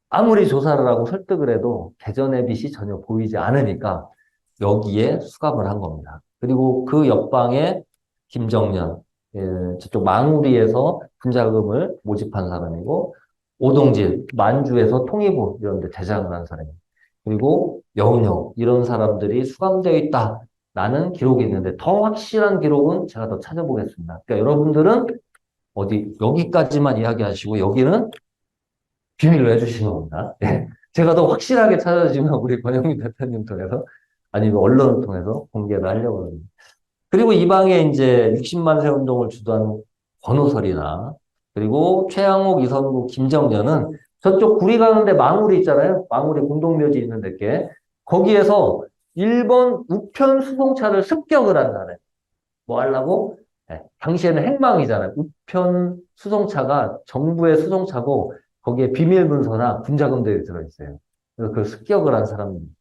아무리 조사를 하고 설득을 해도 대전의 빛이 전혀 보이지 않으니까 여기에 수감을 한 겁니다. 그리고 그 옆방에 김정년, 예, 저쪽 망우리에서 군자금을 모집한 사람이고, 오동진, 만주에서 통일부 이런 데 대장을 한 사람이고, 그리고 여운형 이런 사람들이 수감되어 있다라는 기록이 있는데 더 확실한 기록은 제가 더 찾아보겠습니다. 그러니까 여러분들은 어디 여기까지만 이야기하시고 여기는 비밀로 해주시는 겁니다. 예. 제가 더 확실하게 찾아주면 우리 권영민 대표님 통해서 아니면 언론을 통해서 공개를 하려고 합니다. 그리고 이 방에 이제 60만 세 운동을 주도한 권오설이나 그리고 최양옥, 이선구, 김정년은 저쪽 구리 가는데 망우리 있잖아요. 망우리 공동묘지 있는 데께 거기에서 일본 우편 수송차를 습격을 한다네. 뭐 하려고? 네, 당시에는 핵망이잖아요. 우편 수송차가 정부의 수송차고 거기에 비밀 문서나 군자금들이 들어있어요. 그래서 그걸 습격을 한 사람입니다.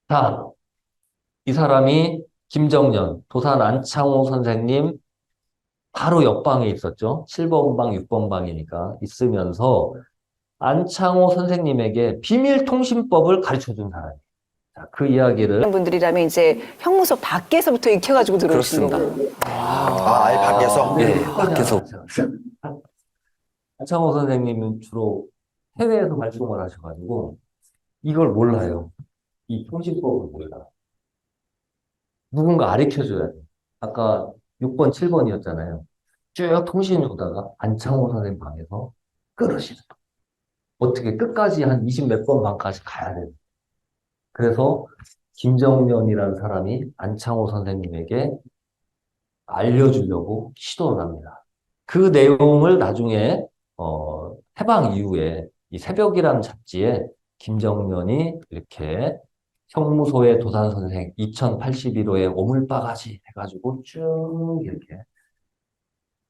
자, 이 사람이 김정년, 도산 안창호 선생님 바로 옆방에 있었죠. 7번 방, 6번 방이니까 있으면서 안창호 선생님에게 비밀통신법을 가르쳐 준 사람이에요. 자, 그 이야기를 분들이라면 이제 형무소 밖에서부터 익혀가지고 들어오시는 그렇습니다. 거예요. 아예 밖에서? 네, 밖에서. 안창호 선생님은 주로 해외에서 활동을 하셔가지고 이걸 몰라요. 이 통신법을 몰라. 누군가 가르쳐줘야 돼. 아까 6번, 7번이었잖아요. 쭉 통신을 보다가 안창호 선생님 방에서 끊으시는 거예요. 어떻게 끝까지 한 20 몇 번 방까지 가야 돼요. 그래서 김정년이라는 사람이 안창호 선생님에게 알려주려고 시도를 합니다. 그 내용을 나중에 해방 이후에 이 새벽이라는 잡지에 김정년이 이렇게 형무소의 도산 선생 2081호의 오물바가지 해가지고 쭉 이렇게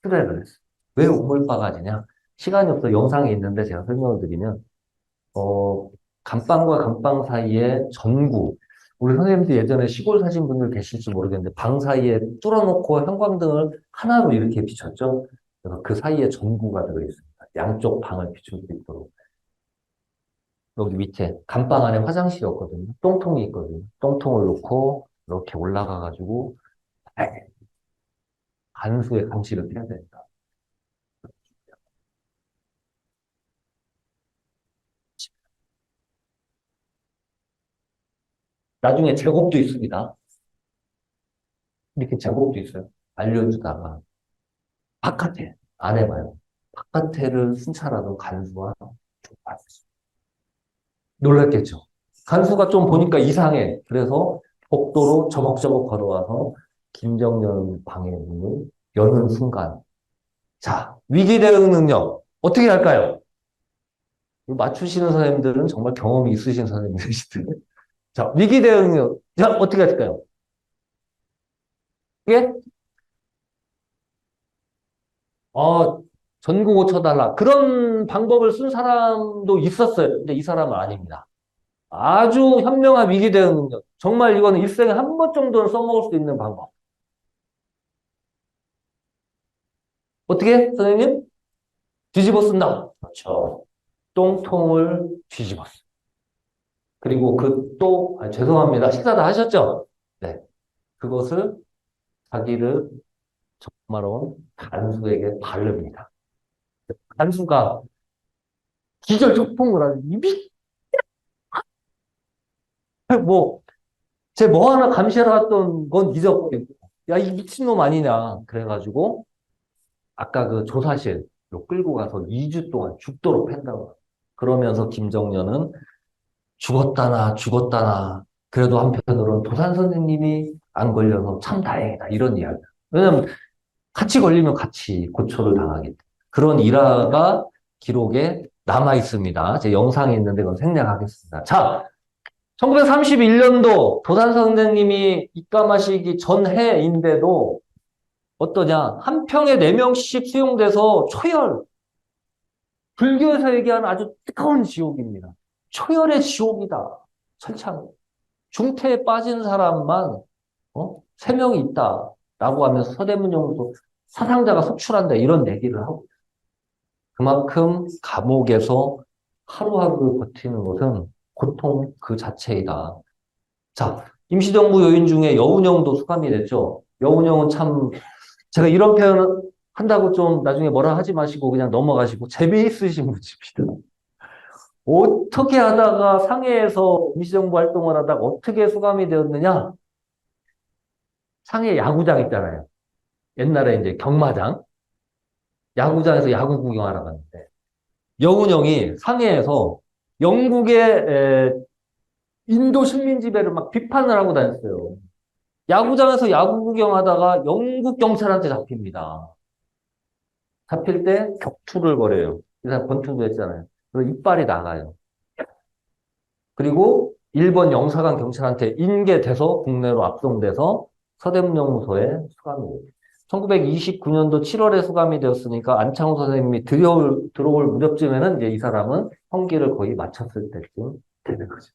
수레를 했어요. 왜 오물바가지냐? 시간이 없어 영상이 있는데 제가 설명을 드리면 감방과 감방 사이에 전구 우리 선생님들 예전에 시골 사신 분들 계실지 모르겠는데 방 사이에 뚫어놓고 형광등을 하나로 이렇게 비췄죠. 그래서 그 사이에 전구가 들어있습니다. 양쪽 방을 비출 수 있도록. 여기 밑에 감방 안에 화장실이었거든요. 똥통이 있거든요. 똥통을 놓고 이렇게 올라가가지고 간수의 감시를 해야 된다. 나중에 제곡도 있습니다. 이렇게 제곡도 있어요. 알려주다가 바깥에 안 해봐요. 바깥에를 순찰하던 간수가 좀 봤어요. 놀랐겠죠. 간수가 좀 보니까 이상해. 그래서 복도로 저벅저벅 걸어와서 김정년 방의 문을 여는 순간 자, 위기 대응 능력 어떻게 할까요? 맞추시는 선생님들은 정말 경험이 있으신 선생님들이시대요. 자, 위기 대응 능력 자, 어떻게 할까요? 예? 전국오 쳐달라. 그런 방법을 쓴 사람도 있었어요. 근데 이 사람은 아닙니다. 아주 현명한 위기 대응 능력. 정말 이거는 일생에 한 번 정도는 써먹을 수 있는 방법. 어떻게, 선생님? 뒤집어 쓴다. 그렇죠. 똥통을 뒤집었어. 그리고 죄송합니다. 식사 다 하셨죠? 네. 그것을 자기를 정말로 간수에게 바릅니다. 간수가 기절초풍을 하는 뭐, 쟤 뭐 하나 감시하러 갔던 건 잊어버리고, 야, 이 미친놈 아니냐. 그래가지고, 아까 그 조사실로 끌고 가서 2주 동안 죽도록 팬다고. 그러면서 김정년은 죽었다나 죽었다나, 그래도 한편으로는 도산 선생님이 안 걸려서 참 다행이다. 이런 이야기. 왜냐면 같이 걸리면 같이 고초를 당하기 때문에. 그런 일화가 기록에 남아 있습니다. 제 영상이 있는데 그건 생략하겠습니다. 자, 1931년도 도산 선생님이 입감하시기 전해인데도 어떠냐? 한 평에 4명씩 수용돼서 초열. 불교에서 얘기하는 아주 뜨거운 지옥입니다. 초열의 지옥이다. 철창. 중태에 빠진 사람만 3명이 있다. 라고 하면서 서대문용도 사상자가 속출한다. 이런 얘기를 하고 있어요. 그만큼 감옥에서 하루하루 버티는 것은 고통 그 자체이다. 자, 임시정부 요인 중에 여운형도 수감이 됐죠. 여운형은 참, 제가 이런 표현을 한다고 좀 나중에 뭐라 하지 마시고 그냥 넘어가시고 재미있으신 분입니다. 어떻게 하다가 상해에서 임시정부 활동을 하다가 어떻게 수감이 되었느냐? 상해 야구장 있잖아요. 옛날에 이제 경마장. 야구장에서 야구 구경하러 갔는데 여운형이 상해에서 영국의 인도 식민 지배를 막 비판을 하고 다녔어요. 야구장에서 야구 구경하다가 영국 경찰한테 잡힙니다. 잡힐 때 격투를 벌여요. 이 사람 권투도 했잖아요. 그래서 이빨이 나가요. 그리고 일본 영사관 경찰한테 인계돼서 국내로 압송돼서 서대문영무소에 수감이 돼요. 1929년도 7월에 수감이 되었으니까 안창호 선생님이 들어올 무렵쯤에는 이제 이 사람은 형기를 거의 마쳤을 때쯤 되는 거죠.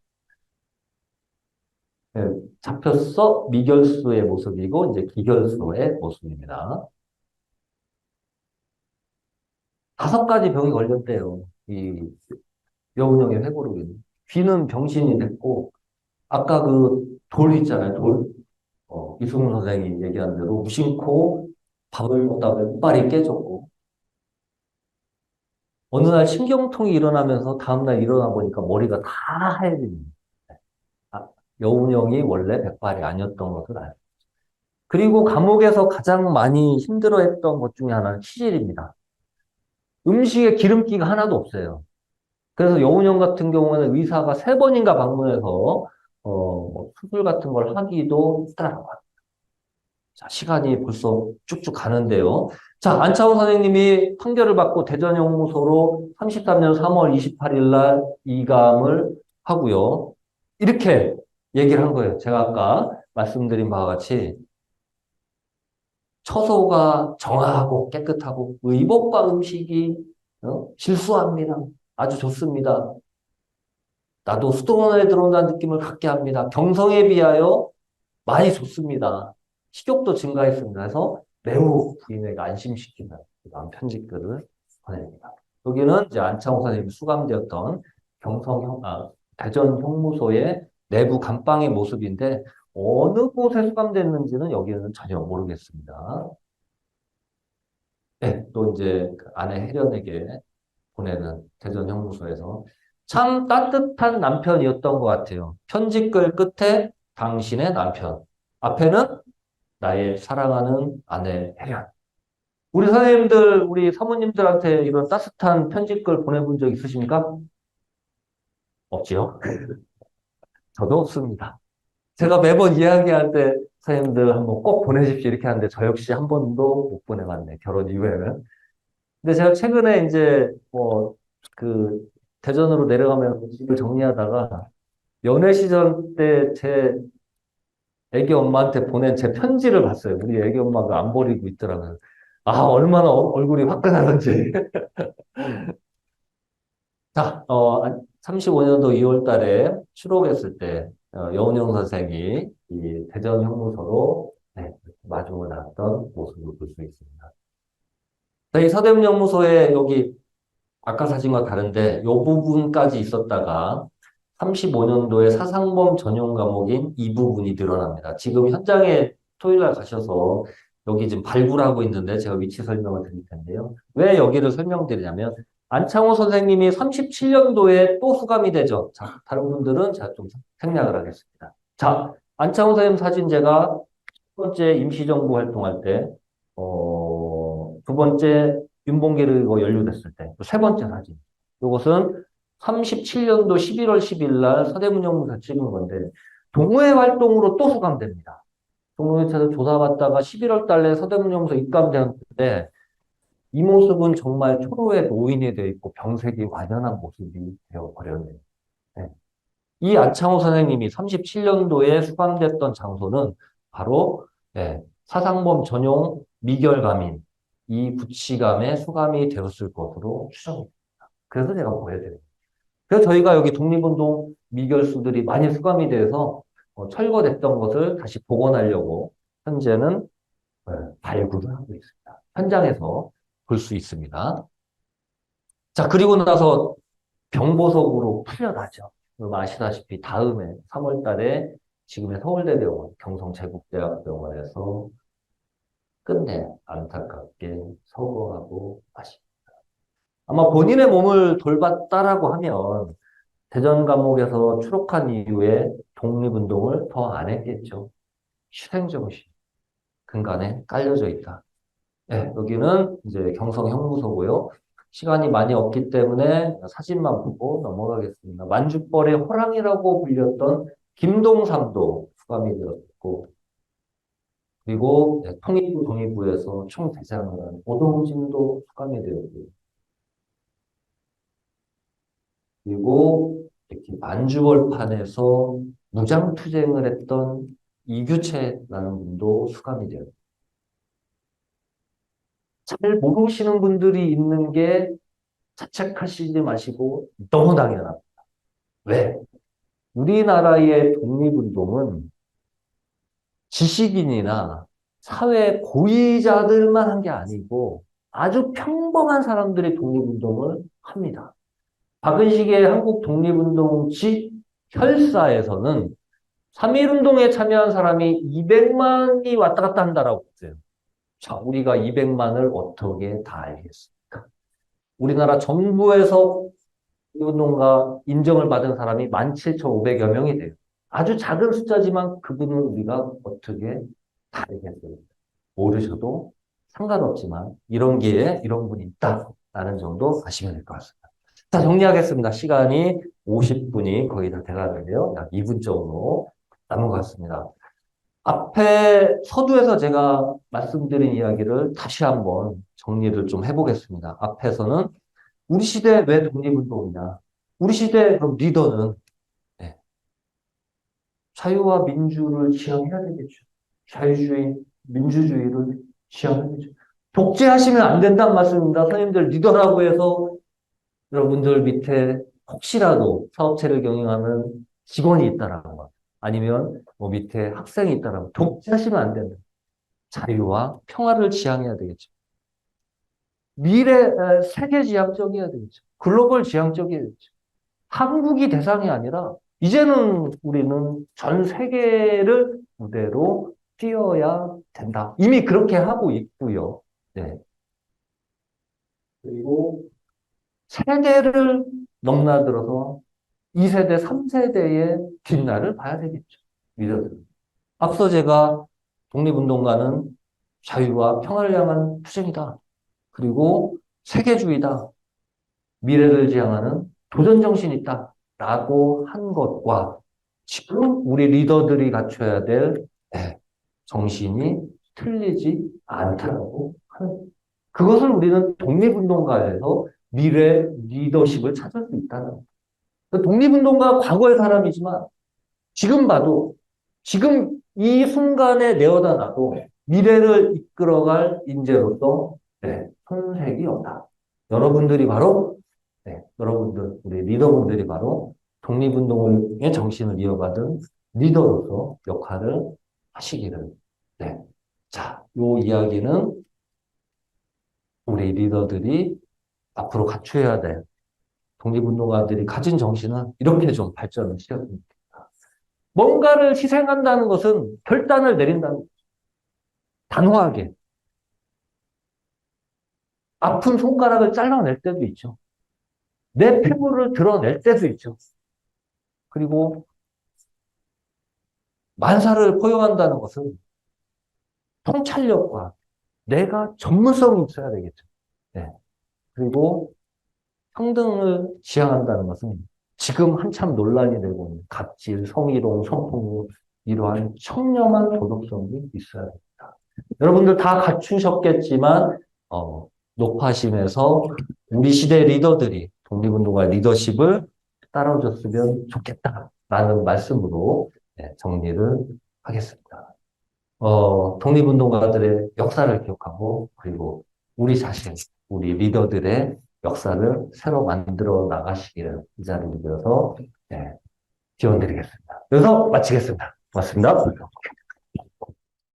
네, 잡혔어 미결수의 모습이고 이제 기결수의 모습입니다. 5가지 병이 걸렸대요. 이 여운형의 회고록에는. 귀는 병신이 됐고 아까 그 돌 있잖아요. 돌. 이승훈 선생이 얘기한 대로 무심코 밥을 먹다가 이빨이 깨졌고 어느 날 신경통이 일어나면서 다음날 일어나 보니까 머리가 다 하얘집니다. 여운형이 원래 백발이 아니었던 것을 알고. 그리고 감옥에서 가장 많이 힘들어했던 것 중에 하나는 치질입니다. 음식에 기름기가 하나도 없어요. 그래서 여운형 같은 경우에는 의사가 3번인가 방문해서 수술 같은 걸 하기도 했더라고요. 자, 시간이 벌써 쭉쭉 가는데요. 자, 안창호 선생님이 판결을 받고 대전형무소로 33년 3월 28일 날 이감을 하고요. 이렇게 얘기를 한 거예요. 제가 아까 말씀드린 바와 같이 처소가 정화하고 깨끗하고 의복과 음식이 실수합니다. 아주 좋습니다. 나도 수도원에 들어온다는 느낌을 갖게 합니다. 경성에 비하여 많이 좋습니다. 식욕도 증가했습니다. 그래서 매우 부인에게 안심시키는 그런 편지글을 보냅니다. 여기는 이제 안창호 선생님이 수감되었던 대전 형무소의 내부 감방의 모습인데 어느 곳에 수감됐는지는 여기는 전혀 모르겠습니다. 네, 또 이제 그 아내 혜련에게 보내는 대전 형무소에서 참 따뜻한 남편이었던 것 같아요. 편지글 끝에 당신의 남편, 앞에는 나의 사랑하는 아내 혜련. 우리 선생님들, 우리 사모님들한테 이런 따뜻한 편지글 보내본 적 있으십니까? 없지요? 저도 없습니다. 제가 매번 이야기할 때 선생님들 한번 꼭 보내십시오 이렇게 하는데 저 역시 한 번도 못 보내봤네. 결혼 이후에는. 근데 제가 최근에 이제 그 대전으로 내려가면서 집을 정리하다가 연애 시절 때 제 애기 엄마한테 보낸 제 편지를 봤어요. 우리 애기 엄마가 안 버리고 있더라고요. 아, 얼마나 얼굴이 화끈하던지. 자, 35년도 2월 달에 출옥했을 때, 여운형 선생이 이 대전 형무소로 마중을 나왔던 모습을 볼 수 있습니다. 이 서대문 형무소에 여기 아까 사진과 다른데 이 부분까지 있었다가 35년도에 사상범 전용 감옥인 이 부분이 늘어납니다. 지금 현장에 토요일 날 가셔서 여기 지금 발굴하고 있는데 제가 위치 설명을 드릴 텐데요. 왜 여기를 설명드리냐면 안창호 선생님이 37년도에 또 수감이 되죠. 자, 다른 분들은 제가 좀 생략을 하겠습니다. 자, 안창호 선생님 사진 제가 첫 번째 임시정부 활동할 때, 두 번째 윤봉계를 연루됐을 때, 세 번째 사진. 이것은 37년도 11월 10일 날 서대문형무소 찍은 건데, 동호회 활동으로 또 수감됩니다. 동료체에서 조사받다가 11월 달에 서대문용소 입감되었는데 이 모습은 정말 초로의 노인이 되어 있고 병색이 완연한 모습이 되어버렸네요. 네. 이 안창호 선생님이 37년도에 수감됐던 장소는 바로 사상범 전용 미결감인 이 부치감에 수감이 되었을 것으로 추정됩니다. 그래서 제가 보여드려요. 그래서 저희가 여기 독립운동 미결수들이 많이 수감이 돼서 철거됐던 것을 다시 복원하려고 현재는 발굴을 하고 있습니다. 현장에서 볼 수 있습니다. 자, 그리고 나서 병보석으로 풀려나죠. 그럼 아시다시피 다음에 3월 달에 지금의 서울대병원, 경성제국대학병원에서 끝내 안타깝게 서거하고 마십니다. 아마 본인의 몸을 돌봤다라고 하면 대전 감옥에서 추록한 이후에 독립운동을 더 안 했겠죠. 희생정신, 근간에 깔려져 있다. 네, 여기는 이제 경성 형무소고요. 시간이 많이 없기 때문에 사진만 보고 넘어가겠습니다. 만주벌의 호랑이라고 불렸던 김동삼도 수감이 되었고, 그리고 통일부 동의부에서 총대장을 한 오동진도 수감이 되었고요. 그리고 이렇게 만주벌판에서 무장투쟁을 했던 이규채라는 분도 수감이 되었고, 잘 모르시는 분들이 있는 게 자책하시지 마시고 너무 당연합니다. 왜? 우리나라의 독립운동은 지식인이나 사회 고위자들만 한 게 아니고 아주 평범한 사람들이 독립운동을 합니다. 박은식의 한국 독립운동 혈사에서는 3.1운동에 참여한 사람이 200만이 왔다 갔다 한다라고 했어요. 자, 우리가 200만을 어떻게 다 알겠습니까? 우리나라 정부에서 운동가 인정을 받은 사람이 17,500여 명이 돼요. 아주 작은 숫자지만 그분은 우리가 어떻게 다 알겠어요. 모르셔도 상관없지만 이런 기회에 이런 분이 있다라는 정도 아시면 될 것 같습니다. 자, 정리하겠습니다. 시간이 50분이 거의 다 돼가는데요. 약 2분 정도 남은 것 같습니다. 앞에 서두에서 제가 말씀드린 이야기를 다시 한번 정리를 좀 해보겠습니다. 앞에서는 우리 시대 왜 독립운동이냐? 우리 시대 그럼 리더는 자유와 민주를 지향해야 되겠죠. 자유주의, 민주주의를 지향해야 되죠. 독재하시면 안 된다는 말씀입니다. 선생님들 리더라고 해서 여러분들 밑에 혹시라도 사업체를 경영하는 직원이 있다라는 것, 아니면 뭐 밑에 학생이 있다라면 독재하시면 안 된다. 자유와 평화를 지향해야 되겠죠. 세계 지향적이어야 되겠죠. 글로벌 지향적이어야 되겠죠. 한국이 대상이 아니라 이제는 우리는 전 세계를 무대로 뛰어야 된다. 이미 그렇게 하고 있고요. 네. 그리고 세대를 넘나들어서 2세대, 3세대의 뒷날을 봐야 되겠죠. 리더들. 앞서 제가 독립운동가는 자유와 평화를 향한 투쟁이다. 그리고 세계주의다. 미래를 지향하는 도전정신이 있다. 라고 한 것과 지금 우리 리더들이 갖춰야 될 정신이 틀리지 않다라고 하는, 그것을 우리는 독립운동가에서 미래 리더십을 찾을 수 있다는 거예요. 독립운동가 과거의 사람이지만 지금 봐도 지금 이 순간에 내어다 놔도 미래를 이끌어갈 인재로서 손색이 없다. 여러분들이 바로 여러분들 우리 리더분들이 바로 독립운동의 정신을 이어받은 리더로서 역할을 하시기를. 자, 요 이야기는 우리 리더들이 앞으로 갖춰야 될 독립운동가들이 가진 정신은 이렇게 좀 발전을 시켰습니다. 뭔가를 희생한다는 것은 결단을 내린다는, 단호하게. 아픈 손가락을 잘라낼 때도 있죠. 내 피부를 드러낼 때도 있죠. 그리고 만사를 포용한다는 것은 통찰력과 내가 전문성이 있어야 되겠죠. 그리고 평등을 지향한다는 것은 지금 한참 논란이 되고 있는 갑질, 성희롱, 성폭력, 이러한 청렴한 도덕성이 있어야 됩니다. 여러분들 다 갖추셨겠지만, 녹화심에서 우리 시대 리더들이 독립운동가 리더십을 따라줬으면 좋겠다라는 말씀으로 정리를 하겠습니다. 독립운동가들의 역사를 기억하고, 그리고 우리 자신, 우리 리더들의 역사를 새로 만들어 나가시기를 이 자리를 빌어서 기원드리겠습니다. 여기서 마치겠습니다. 고맙습니다.